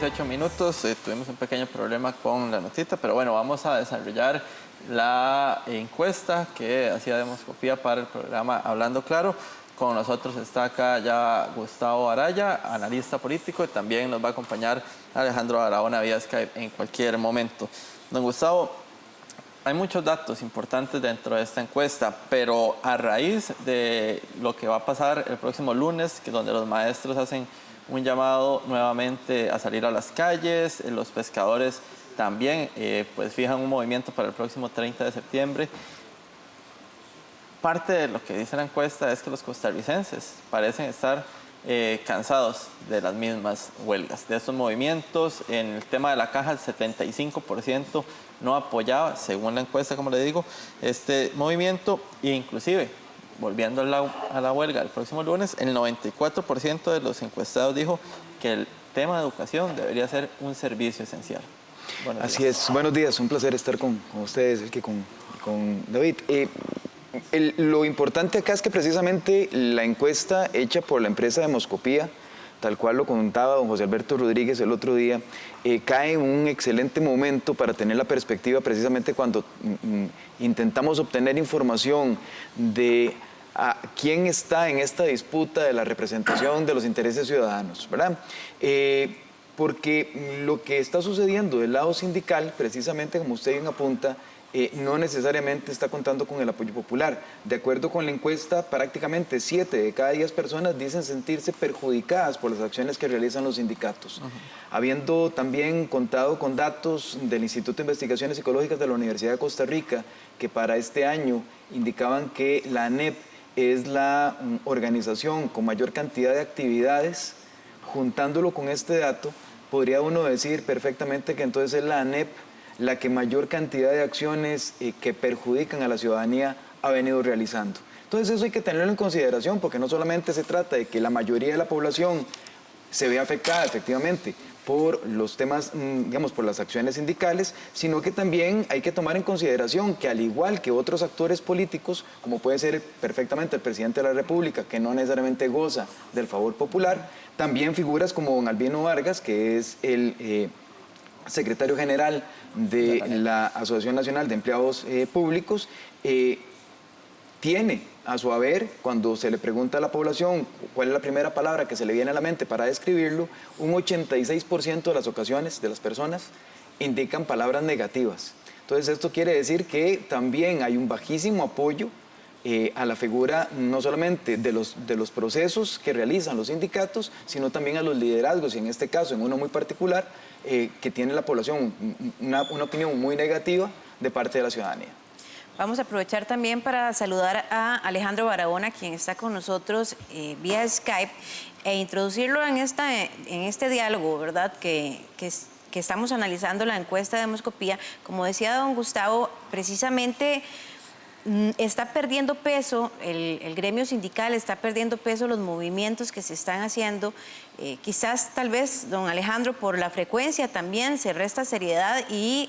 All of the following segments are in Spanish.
18 minutos, tuvimos un pequeño problema con la notita, pero bueno, vamos a desarrollar la encuesta que hacía Demoscopía para el programa Hablando Claro. Con nosotros está acá ya Gustavo Araya, analista político, y también nos va a acompañar Alejandro Barahona vía Skype en cualquier momento. Don Gustavo, hay muchos datos importantes dentro de esta encuesta, pero a raíz de lo que va a pasar el próximo lunes, que donde los maestros hacen un llamado nuevamente a salir a las calles, los pescadores también pues fijan un movimiento para el próximo 30 de septiembre. Parte de lo que dice la encuesta es que los costarricenses parecen estar cansados de las mismas huelgas, de estos movimientos. En el tema de la caja, el 75% no apoyaba, según la encuesta, como le digo, este movimiento, e inclusive, volviendo a la huelga el próximo lunes, el 94% de los encuestados dijo que el tema de educación debería ser un servicio esencial. Así es. Buenos días, un placer estar con ustedes, con David. Lo importante acá es que precisamente la encuesta hecha por la empresa Demoscopía, tal cual lo contaba don José Alberto Rodríguez el otro día, cae en un excelente momento para tener la perspectiva precisamente cuando intentamos obtener información de quién está en esta disputa de la representación de los intereses ciudadanos, ¿verdad? Porque lo que está sucediendo del lado sindical, precisamente como usted bien apunta, no necesariamente está contando con el apoyo popular. De acuerdo con la encuesta, prácticamente 7 de cada 10 personas dicen sentirse perjudicadas por las acciones que realizan los sindicatos. Habiendo también contado con datos del Instituto de Investigaciones Psicológicas de la Universidad de Costa Rica, que para este año indicaban que la ANEP es la organización con mayor cantidad de actividades, juntándolo con este dato, podría uno decir perfectamente que entonces es la ANEP la que mayor cantidad de acciones que perjudican a la ciudadanía ha venido realizando. Entonces eso hay que tenerlo en consideración, porque no solamente se trata de que la mayoría de la población se vea afectada efectivamente por los temas, digamos, por las acciones sindicales, sino que también hay que tomar en consideración que al igual que otros actores políticos, como puede ser perfectamente el presidente de la República, que no necesariamente goza del favor popular, también figuras como don Albino Vargas, que es el secretario general de la Asociación Nacional de Empleados Públicos, tiene a su haber, cuando se le pregunta a la población cuál es la primera palabra que se le viene a la mente para describirlo, un 86% de las ocasiones de las personas indican palabras negativas. Entonces esto quiere decir que también hay un bajísimo apoyo a la figura no solamente de los procesos que realizan los sindicatos, sino también a los liderazgos, y en este caso, en uno muy particular, que tiene la población una opinión muy negativa de parte de la ciudadanía. Vamos a aprovechar también para saludar a Alejandro Barahona, quien está con nosotros vía Skype, e introducirlo en este diálogo, ¿verdad?, que estamos analizando la encuesta de Demoscopía. Como decía don Gustavo, precisamente está perdiendo peso, el gremio sindical está perdiendo peso, los movimientos que se están haciendo. Quizás, tal vez, don Alejandro, por la frecuencia también se resta seriedad y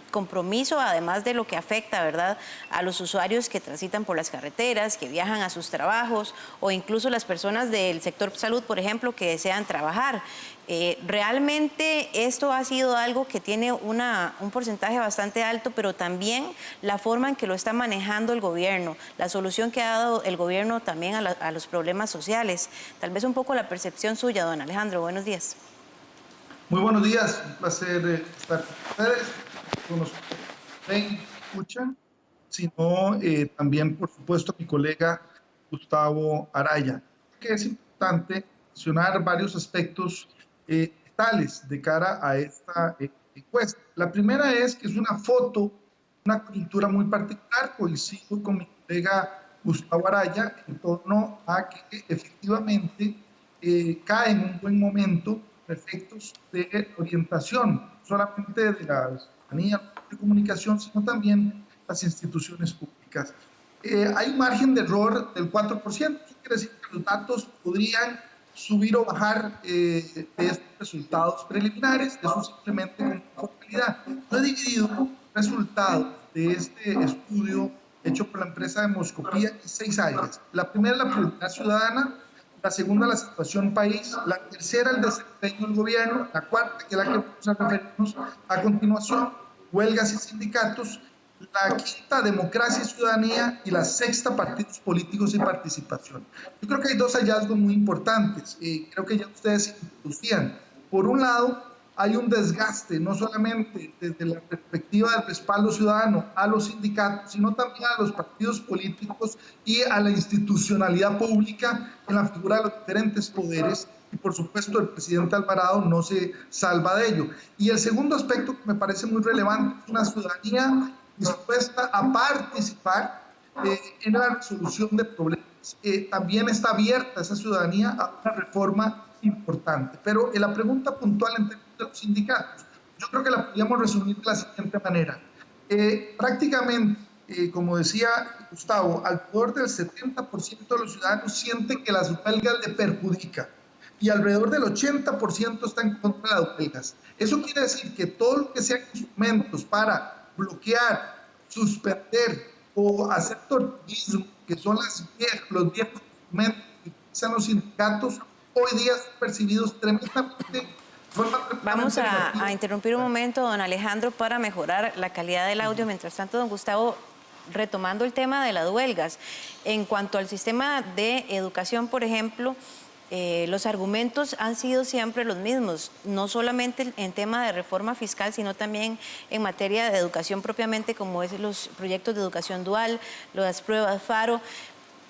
compromiso, además de lo que afecta, ¿verdad?, a los usuarios que transitan por las carreteras, que viajan a sus trabajos, o incluso las personas del sector salud, por ejemplo, que desean trabajar. Realmente esto ha sido algo que tiene un porcentaje bastante alto, pero también la forma en que lo está manejando el gobierno, la solución que ha dado el gobierno también a los problemas sociales. Tal vez un poco la percepción suya, don Alejandro. Buenos días. Muy buenos días, un placer estar con ustedes, con los que ven, escuchan, sino también, por supuesto, mi colega Gustavo Araya. Que es importante mencionar varios aspectos tales de cara a esta encuesta. La primera es que es una foto, una coyuntura muy particular. Coincido con mi colega Gustavo Araya en torno a que efectivamente cae en un buen momento efectos de orientación, no solamente de la ciudadanía de comunicación, sino también las instituciones públicas. Hay un margen de error del 4%, eso quiere decir que los datos podrían subir o bajar de estos resultados preliminares, eso simplemente con probabilidad. Yo he dividido resultados de este estudio hecho por la empresa Demoscopía en 6 áreas. La primera es la prioridad ciudadana, la segunda la situación país, la tercera el desempeño del gobierno, la cuarta, que es la que vamos a referirnos a continuación, huelgas y sindicatos, la quinta, democracia y ciudadanía, y la sexta, partidos políticos y participación. Yo creo que hay dos hallazgos muy importantes, creo que ya ustedes introducían. Por un lado, hay un desgaste, no solamente desde la perspectiva del respaldo ciudadano a los sindicatos, sino también a los partidos políticos y a la institucionalidad pública en la figura de los diferentes poderes. Y por supuesto el presidente Alvarado no se salva de ello. Y el segundo aspecto que me parece muy relevante es una ciudadanía dispuesta a participar en la resolución de problemas. También está abierta esa ciudadanía a una reforma importante. Pero la pregunta puntual en términos de los sindicatos, yo creo que la podríamos resumir de la siguiente manera. Prácticamente, como decía Gustavo, alrededor del 70% de los ciudadanos sienten que las huelgas le perjudican y alrededor del 80% está en contra de las huelgas. Eso quiere decir que todo lo que sean instrumentos para bloquear, suspender o hacer torturismo, que son los viejos instrumentos que utilizan los sindicatos, hoy día son percibidos tremendamente. Vamos a interrumpir un momento, don Alejandro, para mejorar la calidad del audio. Mientras tanto, don Gustavo, retomando el tema de las huelgas. En cuanto al sistema de educación, por ejemplo, los argumentos han sido siempre los mismos, no solamente en tema de reforma fiscal, sino también en materia de educación propiamente, como es los proyectos de educación dual, las pruebas FARO.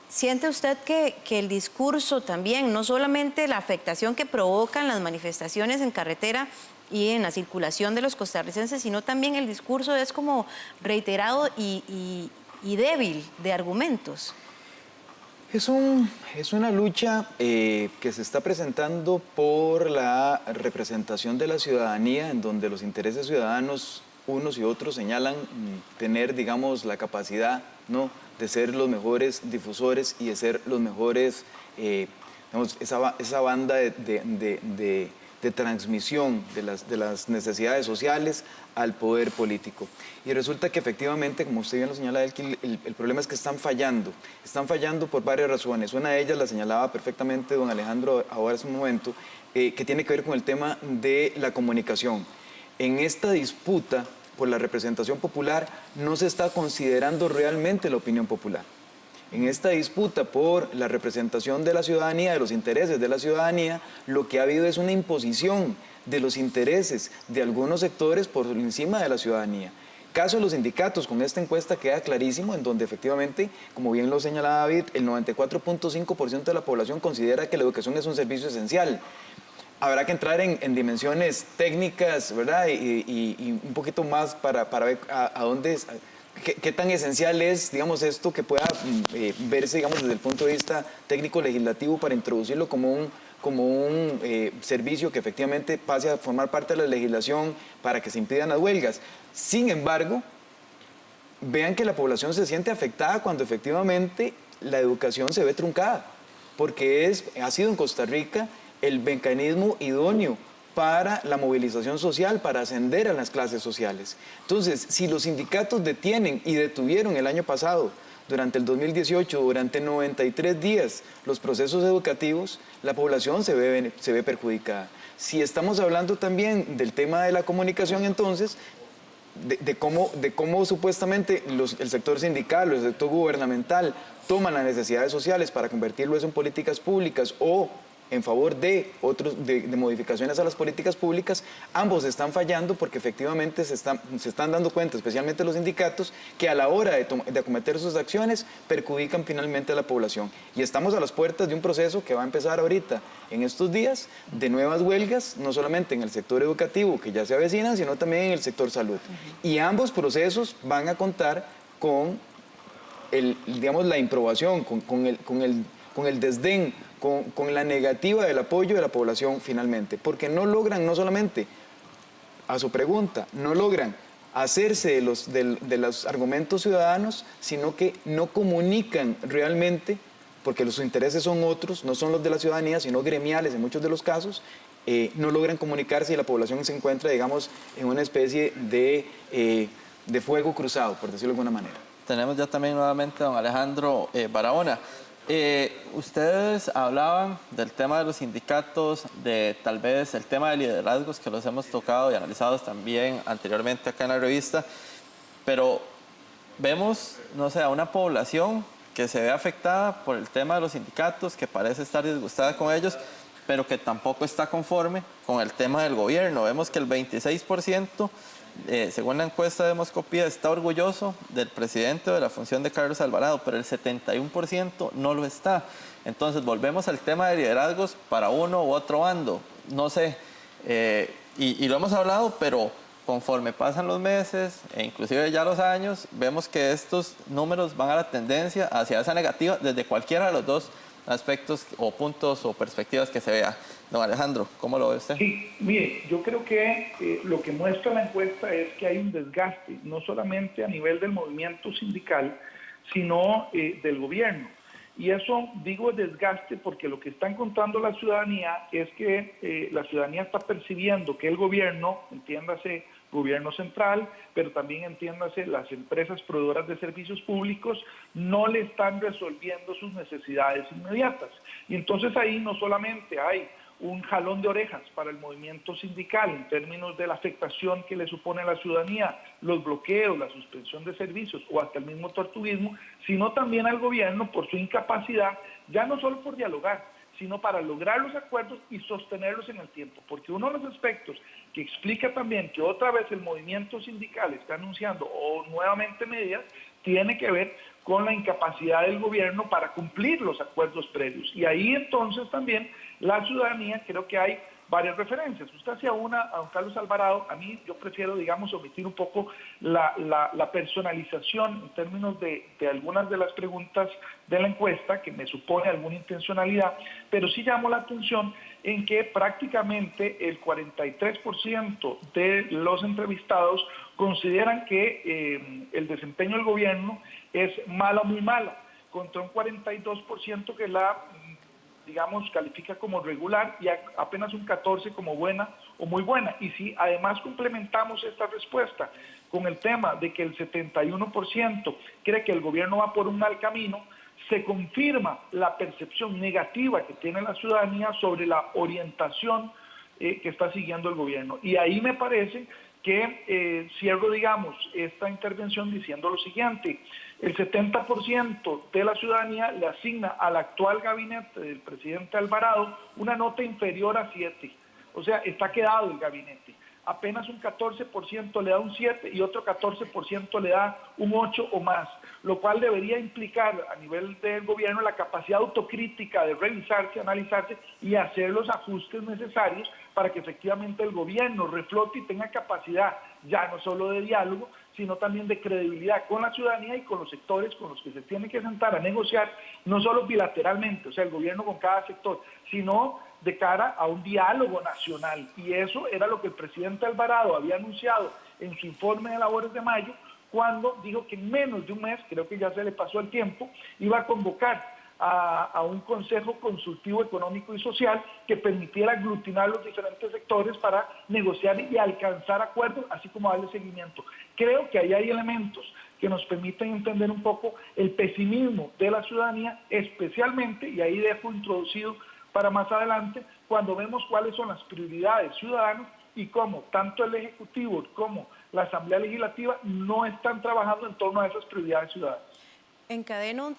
¿Siente usted que el discurso también, no solamente la afectación que provocan las manifestaciones en carretera y en la circulación de los costarricenses, sino también el discurso es como reiterado y débil de argumentos? Es una lucha que se está presentando por la representación de la ciudadanía, en donde los intereses ciudadanos, unos y otros, señalan tener, digamos, la capacidad, ¿no?, de ser los mejores difusores y de ser los mejores, digamos, esa banda de transmisión de las necesidades sociales al poder político. Y resulta que efectivamente, como usted bien lo señala, el problema es que están fallando por varias razones. Una de ellas la señalaba perfectamente don Alejandro ahora hace un momento, que tiene que ver con el tema de la comunicación. En esta disputa por la representación popular no se está considerando realmente la opinión popular. En esta disputa por la representación de la ciudadanía, de los intereses de la ciudadanía, lo que ha habido es una imposición de los intereses de algunos sectores por encima de la ciudadanía. Caso de los sindicatos, con esta encuesta queda clarísimo, en donde efectivamente, como bien lo señalaba David, el 94.5% de la población considera que la educación es un servicio esencial. Habrá que entrar en dimensiones técnicas, ¿verdad? Y un poquito más para ver a dónde... ¿Qué tan esencial es, digamos, esto que pueda verse, digamos, desde el punto de vista técnico-legislativo para introducirlo como un servicio que efectivamente pase a formar parte de la legislación para que se impidan las huelgas? Sin embargo, vean que la población se siente afectada cuando efectivamente la educación se ve truncada, porque ha sido en Costa Rica el mecanismo idóneo para la movilización social, para ascender a las clases sociales. Entonces, si los sindicatos detienen y detuvieron el año pasado, durante el 2018, durante 93 días, los procesos educativos, la población se ve perjudicada. Si estamos hablando también del tema de la comunicación, entonces, de cómo supuestamente el sector sindical o el sector gubernamental toman las necesidades sociales para convertirlo en políticas públicas o en favor de modificaciones a las políticas públicas, ambos están fallando porque efectivamente se están dando cuenta, especialmente los sindicatos, que a la hora de acometer sus acciones perjudican finalmente a la población. Y estamos a las puertas de un proceso que va a empezar ahorita, en estos días, de nuevas huelgas, no solamente en el sector educativo, que ya se avecinan, sino también en el sector salud. Y ambos procesos van a contar con la improbación, con el desdén, con la negativa del apoyo de la población finalmente, porque no logran, no solamente, a su pregunta, no logran hacerse de los argumentos ciudadanos, sino que no comunican realmente, porque los intereses son otros, no son los de la ciudadanía, sino gremiales en muchos de los casos, no logran comunicarse y la población se encuentra, digamos, en una especie de fuego cruzado, por decirlo de alguna manera. Tenemos ya también nuevamente a don Alejandro Barahona. Ustedes hablaban del tema de los sindicatos, de tal vez el tema de liderazgos, que los hemos tocado y analizado también anteriormente acá en la revista, pero vemos, no sé, a una población que se ve afectada por el tema de los sindicatos, que parece estar disgustada con ellos, pero que tampoco está conforme con el tema del gobierno. Vemos que el 26%, según la encuesta de Demoscopía, está orgulloso del presidente o de la función de Carlos Alvarado, pero el 71% no lo está. Entonces, volvemos al tema de liderazgos para uno u otro bando. No sé, y lo hemos hablado, pero conforme pasan los meses e inclusive ya los años, vemos que estos números van a la tendencia hacia esa negativa desde cualquiera de los dos aspectos o puntos o perspectivas que se vea. Don Alejandro, ¿cómo lo ve usted? Sí, mire, yo creo que lo que muestra la encuesta es que hay un desgaste, no solamente a nivel del movimiento sindical, sino del gobierno. Y eso digo desgaste porque lo que está encontrando la ciudadanía es que la ciudadanía está percibiendo que el gobierno, entiéndase gobierno central, pero también entiéndase las empresas proveedoras de servicios públicos, no le están resolviendo sus necesidades inmediatas. Y entonces ahí no solamente hay un jalón de orejas para el movimiento sindical en términos de la afectación que le supone a la ciudadanía, los bloqueos, la suspensión de servicios o hasta el mismo tortuguismo, sino también al gobierno por su incapacidad, ya no solo por dialogar, sino para lograr los acuerdos y sostenerlos en el tiempo. Porque uno de los aspectos que explica también que otra vez el movimiento sindical está anunciando nuevamente medidas, tiene que ver con la incapacidad del gobierno para cumplir los acuerdos previos. Y ahí entonces también la ciudadanía, creo que hay varias referencias. Usted hacía una a don Carlos Alvarado, a mí yo prefiero, digamos, omitir un poco la personalización en términos de algunas de las preguntas de la encuesta, que me supone alguna intencionalidad, pero sí llamo la atención en que prácticamente el 43% de los entrevistados consideran que el desempeño del gobierno es mala o muy mala, contra un 42% que la digamos, califica como regular y apenas un 14% como buena o muy buena. Y si además complementamos esta respuesta con el tema de que el 71% cree que el gobierno va por un mal camino, se confirma la percepción negativa que tiene la ciudadanía sobre la orientación que está siguiendo el gobierno. Y ahí me parece que cierro, digamos, esta intervención diciendo lo siguiente: el 70% de la ciudadanía le asigna al actual gabinete del presidente Alvarado una nota inferior a 7. O sea, está quedado el gabinete. Apenas un 14% le da un 7 y otro 14% le da un 8 o más, lo cual debería implicar a nivel del gobierno la capacidad autocrítica de revisarse, analizarse y hacer los ajustes necesarios para que efectivamente el gobierno reflote y tenga capacidad ya no solo de diálogo, sino también de credibilidad con la ciudadanía y con los sectores con los que se tiene que sentar a negociar, no solo bilateralmente, o sea, el gobierno con cada sector, sino de cara a un diálogo nacional. Y eso era lo que el presidente Alvarado había anunciado en su informe de labores de mayo, cuando dijo que en menos de un mes, creo que ya se le pasó el tiempo, iba a convocar a un Consejo Consultivo Económico y Social que permitiera aglutinar los diferentes sectores para negociar y alcanzar acuerdos, así como darle seguimiento. Creo que ahí hay elementos que nos permiten entender un poco el pesimismo de la ciudadanía, especialmente, y ahí dejo introducido para más adelante, cuando vemos cuáles son las prioridades ciudadanas y cómo tanto el Ejecutivo como la Asamblea Legislativa no están trabajando en torno a esas prioridades ciudadanas. Encadeno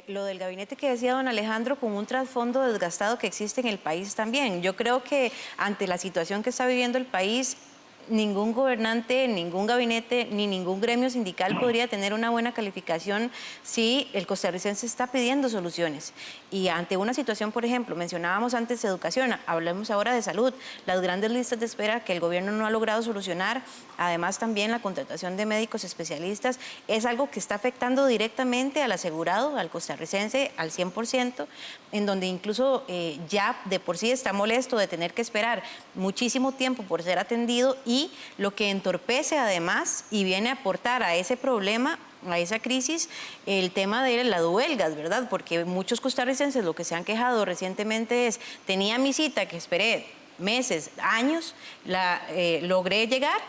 lo del gabinete que decía don Alejandro con un trasfondo desgastado que existe en el país también. Yo creo que ante la situación que está viviendo el país, ningún gobernante, ningún gabinete, ni ningún gremio sindical podría tener una buena calificación si el costarricense está pidiendo soluciones. Y ante una situación, por ejemplo, mencionábamos antes educación, hablemos ahora de salud, las grandes listas de espera que el gobierno no ha logrado solucionar, además también la contratación de médicos especialistas, es algo que está afectando directamente al asegurado, al costarricense, al 100%, en donde incluso ya de por sí está molesto de tener que esperar muchísimo tiempo por ser atendido, y lo que entorpece además y viene a aportar a ese problema, a esa crisis, el tema de las huelgas, ¿verdad? Porque muchos costarricenses lo que se han quejado recientemente es: tenía mi cita que esperé meses, años, logré llegar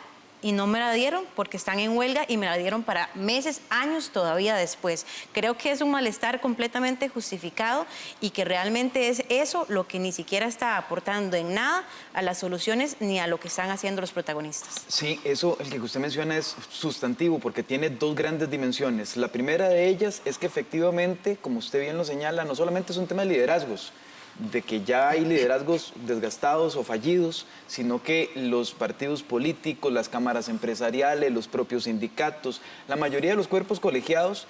y no me la dieron porque están en huelga y me la dieron para meses, años todavía después. Creo que es un malestar completamente justificado y que realmente es eso lo que ni siquiera está aportando en nada a las soluciones ni a lo que están haciendo los protagonistas. Sí, eso, el que usted menciona es sustantivo porque tiene dos grandes dimensiones. La primera de ellas es que efectivamente, como usted bien lo señala, no solamente es un tema de liderazgos, de que ya hay liderazgos desgastados o fallidos, sino que los partidos políticos, las cámaras empresariales, los propios sindicatos, la mayoría de los cuerpos colegiados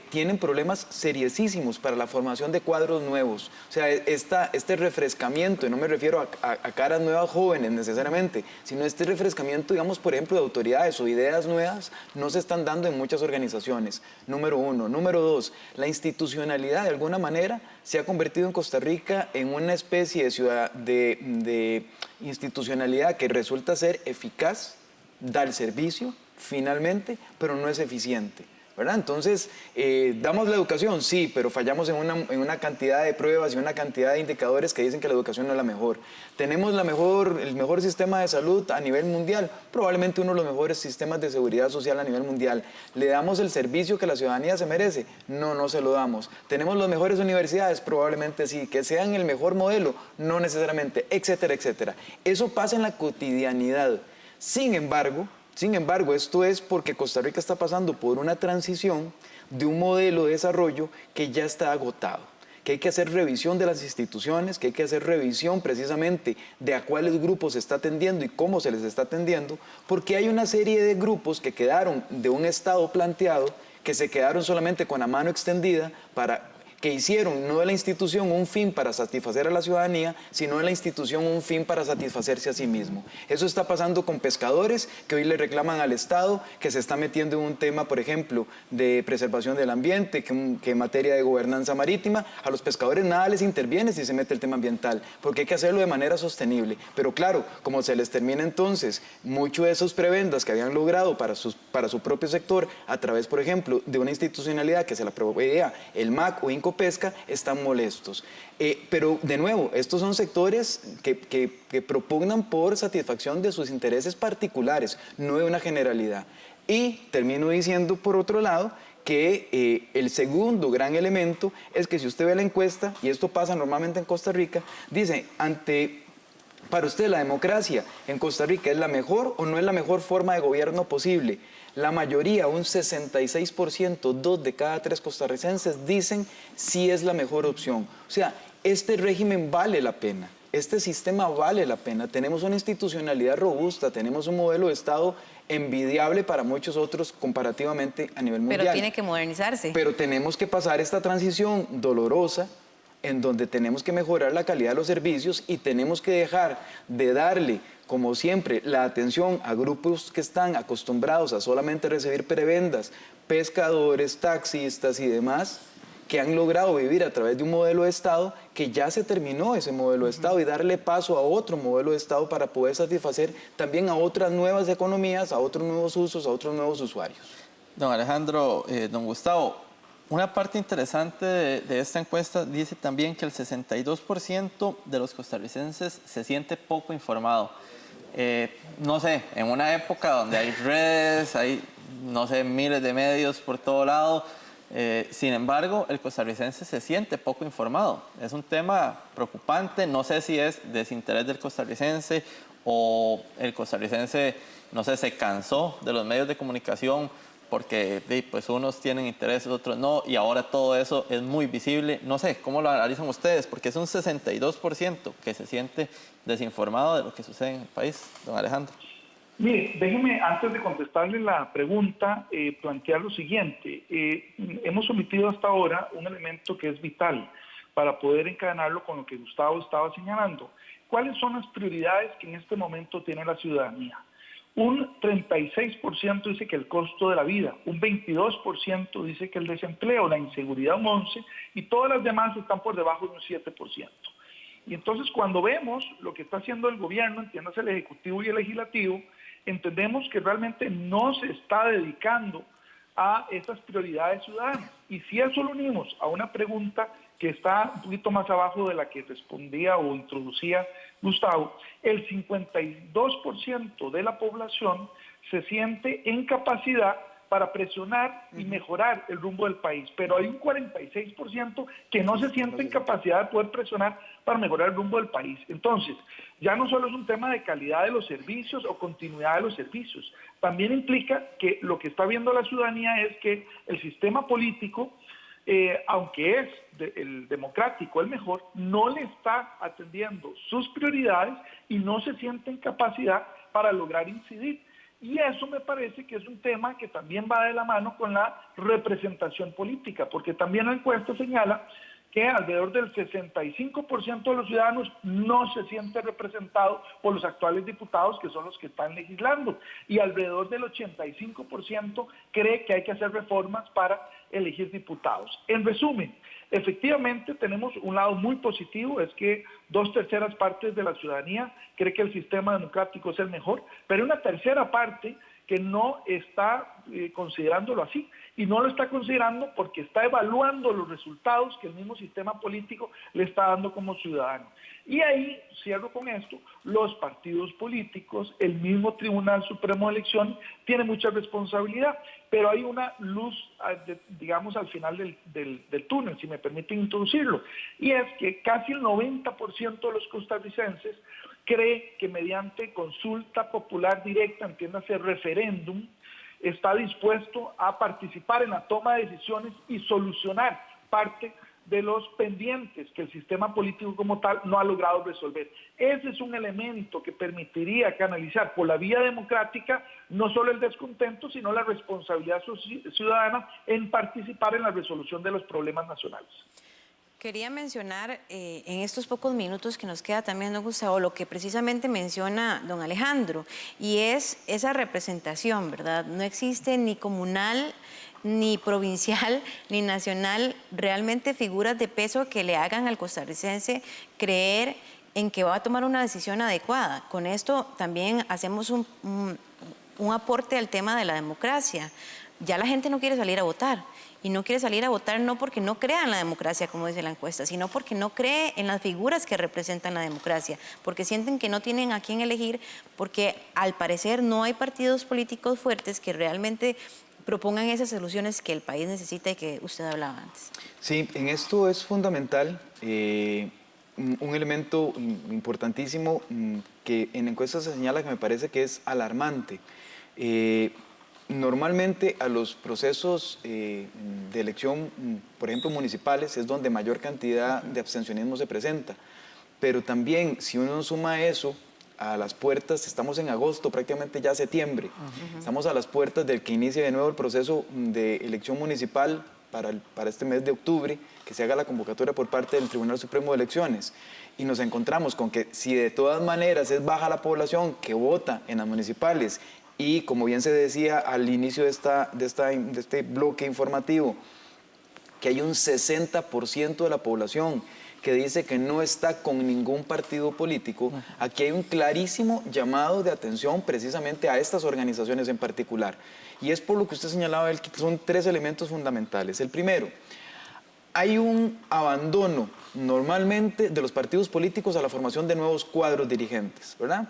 tienen problemas seriosísimos para la formación de cuadros nuevos. O sea, este refrescamiento, y no me refiero a caras nuevas jóvenes necesariamente, sino este refrescamiento, digamos, por ejemplo, de autoridades o ideas nuevas, no se están dando en muchas organizaciones, número uno. Número dos, la institucionalidad de alguna manera se ha convertido en Costa Rica en una especie de ciudad de institucionalidad que resulta ser eficaz, da el servicio finalmente, pero no es eficiente, ¿verdad? Entonces, damos la educación, sí, pero fallamos en una cantidad de pruebas y una cantidad de indicadores que dicen que la educación no es la mejor. Tenemos el mejor sistema de salud a nivel mundial, probablemente uno de los mejores sistemas de seguridad social a nivel mundial. ¿Le damos el servicio que la ciudadanía se merece? No, no se lo damos. ¿Tenemos las mejores universidades? Probablemente sí. ¿Que sean el mejor modelo? No necesariamente, etcétera, etcétera. Eso pasa en la cotidianidad. Sin embargo, esto es porque Costa Rica está pasando por una transición de un modelo de desarrollo que ya está agotado, que hay que hacer revisión de las instituciones, que hay que hacer revisión precisamente de a cuáles grupos se está atendiendo y cómo se les está atendiendo, porque hay una serie de grupos que quedaron de un Estado planteado, que se quedaron solamente con la mano extendida que hicieron no de la institución un fin para satisfacer a la ciudadanía, sino de la institución un fin para satisfacerse a sí mismo. Eso está pasando con pescadores que hoy le reclaman al Estado, que se está metiendo en un tema, por ejemplo, de preservación del ambiente, que en materia de gobernanza marítima. A los pescadores nada les interviene si se mete el tema ambiental, porque hay que hacerlo de manera sostenible. Pero claro, como se les termina entonces mucho de esos prebendas que habían logrado para su propio sector, a través, por ejemplo, de una institucionalidad que se la proveía el MAC o Incopesca, están molestos. Pero, de nuevo, estos son sectores que propugnan por satisfacción de sus intereses particulares, no de una generalidad. Y termino diciendo, por otro lado, que el segundo gran elemento es que si usted ve la encuesta, y esto pasa normalmente en Costa Rica, dice, para usted la democracia en Costa Rica ¿es la mejor o no es la mejor forma de gobierno posible? La mayoría, un 66%, 2 de cada 3 costarricenses dicen sí es la mejor opción. O sea, este régimen vale la pena, este sistema vale la pena. Tenemos una institucionalidad robusta, tenemos un modelo de Estado envidiable para muchos otros comparativamente a nivel mundial. Pero tiene que modernizarse. Pero tenemos que pasar esta transición dolorosa en donde tenemos que mejorar la calidad de los servicios y tenemos que dejar de darle, como siempre, la atención a grupos que están acostumbrados a solamente recibir prebendas, pescadores, taxistas y demás, que han logrado vivir a través de un modelo de Estado que ya se terminó ese modelo de Estado y darle paso a otro modelo de Estado para poder satisfacer también a otras nuevas economías, a otros nuevos usos, a otros nuevos usuarios. Don Alejandro, don Gustavo, una parte interesante de esta encuesta dice también que el 62% de los costarricenses se siente poco informado. No sé, en una época donde hay redes, hay, no sé, miles de medios por todo lado, sin embargo, el costarricense se siente poco informado. Es un tema preocupante, no sé si es desinterés del costarricense o el costarricense, no sé, se cansó de los medios de comunicación porque pues unos tienen intereses, otros no, y ahora todo eso es muy visible. No sé, ¿cómo lo analizan ustedes? Porque es un 62% que se siente desinformado de lo que sucede en el país. Don Alejandro. Mire, déjeme, antes de contestarle la pregunta, plantear lo siguiente. Hemos omitido hasta ahora un elemento que es vital para poder encadenarlo con lo que Gustavo estaba señalando. ¿Cuáles son las prioridades que en este momento tiene la ciudadanía? Un 36% dice que el costo de la vida, un 22% dice que el desempleo, la inseguridad un 11%, y todas las demás están por debajo de un 7%. Y entonces cuando vemos lo que está haciendo el gobierno, entiéndase el Ejecutivo y el Legislativo, entendemos que realmente no se está dedicando a esas prioridades ciudadanas. Y si eso lo unimos a una pregunta que está un poquito más abajo de la que respondía o introducía Gustavo, el 52% de la población se siente en capacidad para presionar y mejorar el rumbo del país, pero hay un 46% que no se siente en capacidad de poder presionar para mejorar el rumbo del país. Entonces, ya no solo es un tema de calidad de los servicios o continuidad de los servicios, también implica que lo que está viendo la ciudadanía es que el sistema político, aunque es el democrático el mejor, no le está atendiendo sus prioridades y no se siente en capacidad para lograr incidir. Y eso me parece que es un tema que también va de la mano con la representación política, porque también la encuesta señala que alrededor del 65% de los ciudadanos no se siente representado por los actuales diputados, que son los que están legislando, y alrededor del 85% cree que hay que hacer reformas para elegir diputados. En resumen, efectivamente tenemos un lado muy positivo, es que 2/3 partes de la ciudadanía cree que el sistema democrático es el mejor, pero una tercera parte que no está considerándolo así, y no lo está considerando porque está evaluando los resultados que el mismo sistema político le está dando como ciudadano. Y ahí, cierro con esto, los partidos políticos, el mismo Tribunal Supremo de Elecciones, tiene mucha responsabilidad, pero hay una luz, digamos, al final del túnel, si me permiten introducirlo, y es que casi el 90% de los costarricenses cree que mediante consulta popular directa, entiéndase referéndum, está dispuesto a participar en la toma de decisiones y solucionar parte de los pendientes que el sistema político como tal no ha logrado resolver. Ese es un elemento que permitiría canalizar por la vía democrática no solo el descontento, sino la responsabilidad ciudadana en participar en la resolución de los problemas nacionales. Quería mencionar en estos pocos minutos que nos queda también, don Gustavo, lo que precisamente menciona don Alejandro, y es esa representación, ¿verdad? No existe ni comunal, ni provincial, ni nacional, realmente figuras de peso que le hagan al costarricense creer en que va a tomar una decisión adecuada. Con esto también hacemos un aporte al tema de la democracia. Ya la gente no quiere salir a votar. Y no quiere salir a votar no porque no crea en la democracia, como dice la encuesta, sino porque no cree en las figuras que representan la democracia, porque sienten que no tienen a quién elegir, porque al parecer no hay partidos políticos fuertes que realmente propongan esas soluciones que el país necesita y que usted hablaba antes. Sí, en esto es fundamental un elemento importantísimo que en encuestas se señala que me parece que es alarmante. Normalmente a los procesos de elección, por ejemplo, municipales, es donde mayor cantidad de abstencionismo se presenta. Pero también, si uno suma eso a las puertas, estamos en agosto, prácticamente ya septiembre, estamos a las puertas del que inicie de nuevo el proceso de elección municipal para este mes de octubre, que se haga la convocatoria por parte del Tribunal Supremo de Elecciones. Y nos encontramos con que si de todas maneras es baja la población que vota en las municipales, y como bien se decía al inicio de este bloque informativo, que hay un 60% de la población que dice que no está con ningún partido político, aquí hay un clarísimo llamado de atención precisamente a estas organizaciones en particular. Y es por lo que usted señalaba, que son 3 elementos fundamentales. El primero, hay un abandono normalmente de los partidos políticos a la formación de nuevos cuadros dirigentes, ¿verdad?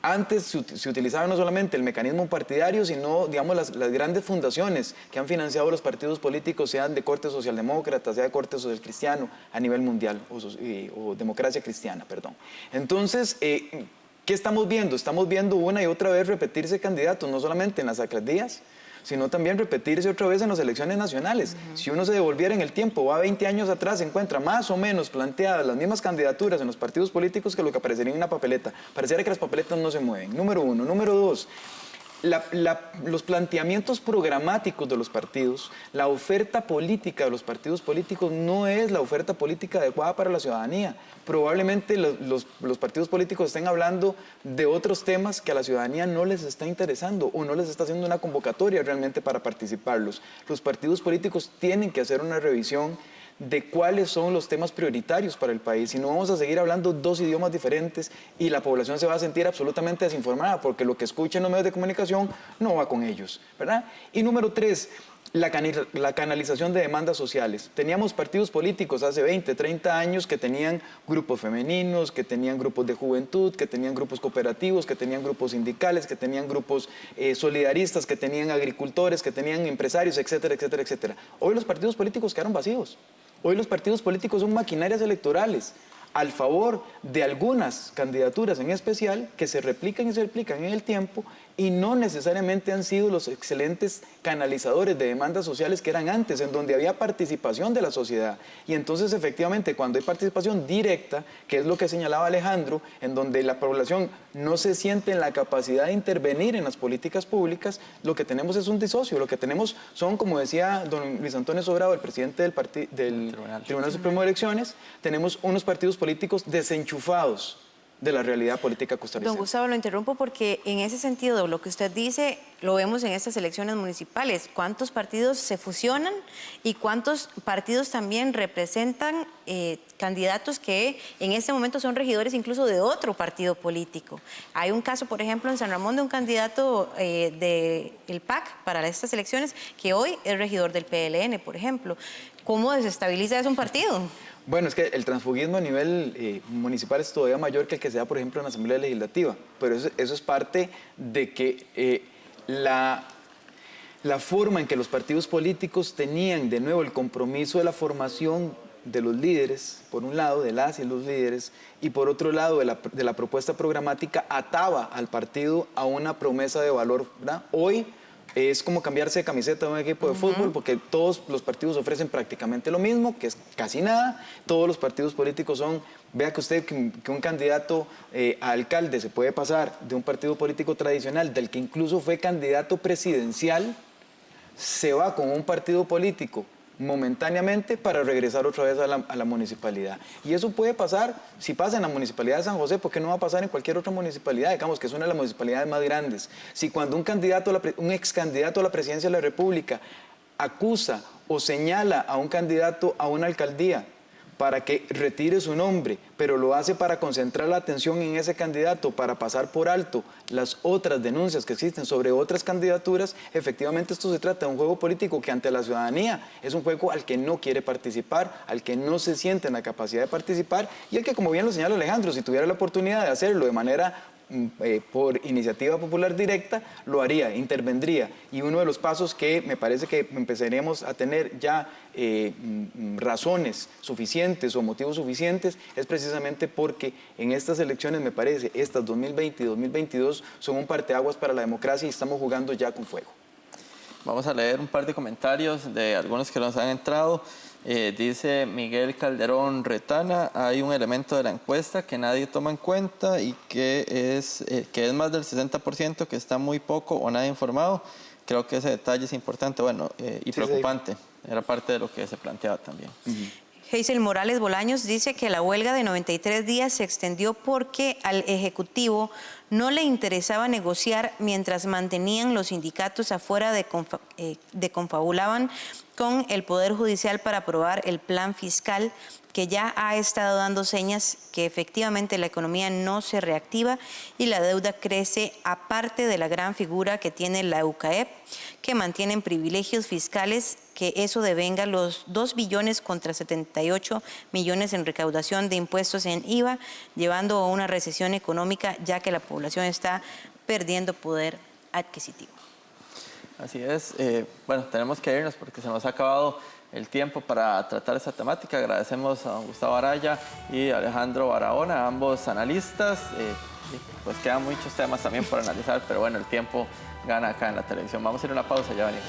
Antes se utilizaba no solamente el mecanismo partidario, sino, digamos, las grandes fundaciones que han financiado los partidos políticos, sean de corte socialdemócrata, sea de corte social cristiano a nivel mundial, o democracia cristiana, perdón. Entonces, ¿qué estamos viendo? Estamos viendo una y otra vez repetirse candidatos, no solamente en las alcaldías, sino también repetirse otra vez en las elecciones nacionales. Si uno se devolviera en el tiempo, va 20 años atrás, se encuentra más o menos planteadas las mismas candidaturas en los partidos políticos que lo que aparecería en una papeleta. Pareciera que las papeletas no se mueven, número 1. Número 2, los planteamientos programáticos de los partidos, la oferta política de los partidos políticos no es la oferta política adecuada para la ciudadanía. Probablemente los partidos políticos estén hablando de otros temas que a la ciudadanía no les está interesando o no les está haciendo una convocatoria realmente para participarlos. Los partidos políticos tienen que hacer una revisión de cuáles son los temas prioritarios para el país. Si no, vamos a seguir hablando dos idiomas diferentes y la población se va a sentir absolutamente desinformada porque lo que escuchan los medios de comunicación no va con ellos, ¿verdad? Y número 3, la canalización de demandas sociales. Teníamos partidos políticos hace 20, 30 años que tenían grupos femeninos, que tenían grupos de juventud, que tenían grupos cooperativos, que tenían grupos sindicales, que tenían grupos solidaristas, que tenían agricultores, que tenían empresarios, etcétera, etcétera, etcétera. Hoy los partidos políticos quedaron vacíos. Hoy los partidos políticos son maquinarias electorales al favor de algunas candidaturas en especial que se replican y se replican en el tiempo y no necesariamente han sido los excelentes canalizadores de demandas sociales que eran antes, en donde había participación de la sociedad. Y entonces, efectivamente, cuando hay participación directa, que es lo que señalaba Alejandro, en donde la población no se siente en la capacidad de intervenir en las políticas públicas, lo que tenemos es un disocio. Lo que tenemos son, como decía don Luis Antonio Sobrado, el presidente del Tribunal Supremo de Elecciones, tenemos unos partidos políticos desenchufados de la realidad política costarricense. Don Gustavo, lo interrumpo porque en ese sentido lo que usted dice lo vemos en estas elecciones municipales. ¿Cuántos partidos se fusionan y cuántos partidos también representan candidatos que en este momento son regidores incluso de otro partido político? Hay un caso, por ejemplo, en San Ramón de un candidato del PAC para estas elecciones que hoy es regidor del PLN, por ejemplo. ¿Cómo desestabiliza eso un partido? Bueno, es que el transfugismo a nivel municipal es todavía mayor que el que se da, por ejemplo, en la Asamblea Legislativa, pero eso es parte de que la forma en que los partidos políticos tenían de nuevo el compromiso de la formación de los líderes, por un lado, de las y los líderes, y por otro lado, de la propuesta programática, ataba al partido a una promesa de valor, ¿verdad? Hoy es como cambiarse de camiseta de un equipo de fútbol porque todos los partidos ofrecen prácticamente lo mismo, que es casi nada. Todos los partidos políticos son, vea que usted que un candidato a alcalde se puede pasar de un partido político tradicional, del que incluso fue candidato presidencial, se va con un partido político momentáneamente para regresar otra vez a la municipalidad. Y eso puede pasar, si pasa en la municipalidad de San José, ¿por qué no va a pasar en cualquier otra municipalidad? Digamos que es una de las municipalidades más grandes. Si cuando un ex candidato a la presidencia de la República acusa o señala a un candidato a una alcaldía para que retire su nombre, pero lo hace para concentrar la atención en ese candidato, para pasar por alto las otras denuncias que existen sobre otras candidaturas, efectivamente esto se trata de un juego político que ante la ciudadanía es un juego al que no quiere participar, al que no se siente en la capacidad de participar y al que, como bien lo señala Alejandro, si tuviera la oportunidad de hacerlo de manera por iniciativa popular directa, lo haría, intervendría. Y uno de los pasos que me parece que empezaremos a tener ya razones suficientes o motivos suficientes es precisamente porque en estas elecciones, me parece, estas 2020 y 2022 son un parteaguas para la democracia y estamos jugando ya con fuego. Vamos a leer un par de comentarios de algunos que nos han entrado. Dice Miguel Calderón Retana, hay un elemento de la encuesta que nadie toma en cuenta y que es más del 60%, que está muy poco o nada informado. Creo que ese detalle es importante, bueno, y preocupante. Era parte de lo que se planteaba también. Hazel Morales Bolaños dice que la huelga de 93 días se extendió porque al Ejecutivo no le interesaba negociar mientras mantenían los sindicatos afuera confabulaban con el Poder Judicial para aprobar el plan fiscal que ya ha estado dando señas que efectivamente la economía no se reactiva y la deuda crece, aparte de la gran figura que tiene la UCAEP, que mantienen privilegios fiscales, que eso devenga los 2 billones contra 78 millones en recaudación de impuestos en IVA, llevando a una recesión económica, ya que la población está perdiendo poder adquisitivo. Así es. Bueno, tenemos que irnos porque se nos ha acabado el tiempo para tratar esta temática. Agradecemos a don Gustavo Araya y Alejandro Barahona, ambos analistas. Pues quedan muchos temas también por analizar, pero bueno, el tiempo gana acá en la televisión. Vamos a ir a una pausa, ya venimos.